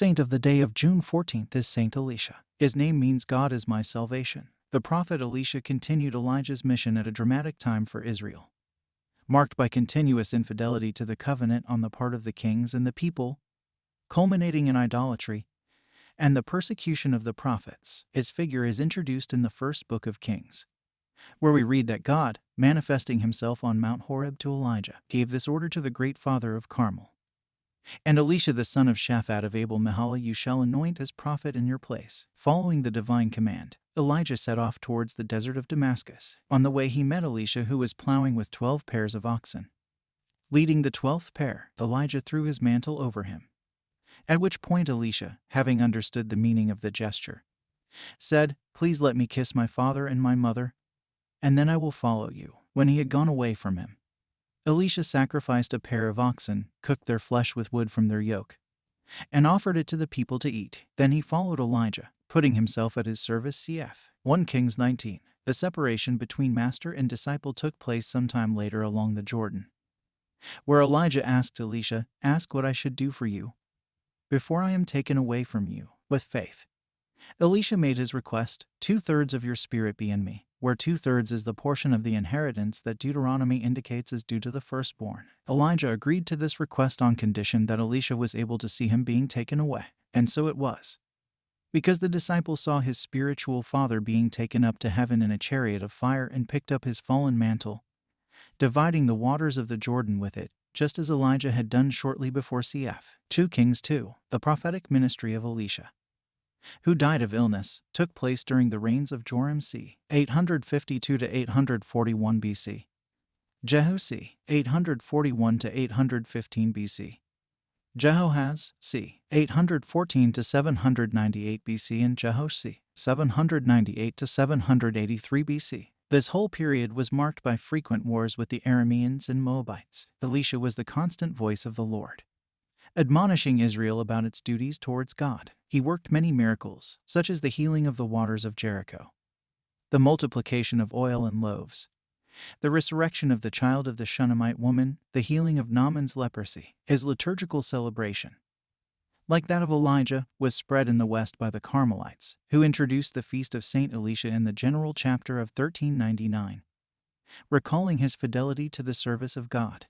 Saint of the day of June 14th is Saint Elisha. His name means God is my salvation. The prophet Elisha continued Elijah's mission at a dramatic time for Israel, marked by continuous infidelity to the covenant on the part of the kings and the people, culminating in idolatry and the persecution of the prophets. His figure is introduced in the first book of Kings, where we read that God, manifesting himself on Mount Horeb to Elijah, gave this order to the great father of Carmel. And Elisha the son of Shaphat of Abel-Meholah you shall anoint as prophet in your place. Following the divine command, Elijah set off towards the desert of Damascus. On the way he met Elisha, who was plowing with 12 pairs of oxen. Leading the 12th pair, Elijah threw his mantle over him. At which point Elisha, having understood the meaning of the gesture, said, "Please let me kiss my father and my mother, and then I will follow you." When he had gone away from him, Elisha sacrificed a pair of oxen, cooked their flesh with wood from their yoke, and offered it to the people to eat. Then he followed Elijah, putting himself at his service. Cf. 1 Kings 19. The separation between master and disciple took place sometime later along the Jordan, where Elijah asked Elisha, "Ask what I should do for you before I am taken away from you." With faith, Elisha made his request, "2/3 of your spirit be in me," where 2/3 is the portion of the inheritance that Deuteronomy indicates is due to the firstborn. Elijah agreed to this request on condition that Elisha was able to see him being taken away. And so it was. Because the disciple saw his spiritual father being taken up to heaven in a chariot of fire and picked up his fallen mantle, dividing the waters of the Jordan with it, just as Elijah had done shortly before. Cf. 2 Kings 2. The prophetic ministry of Elisha, who died of illness, took place during the reigns of Joram c. 852 to 841 BC, Jehu c. 841 to 815 BC, Jehoahaz c. 814 to 798 BC, and Jehoash c. 798 to 783 BC. This whole period was marked by frequent wars with the Arameans and Moabites. Elisha was the constant voice of the Lord, admonishing Israel about its duties towards God. He worked many miracles, such as the healing of the waters of Jericho, the multiplication of oil and loaves, the resurrection of the child of the Shunammite woman, the healing of Naaman's leprosy. His liturgical celebration, like that of Elijah, was spread in the West by the Carmelites, who introduced the feast of Saint Elisha in the general chapter of 1399, recalling his fidelity to the service of God.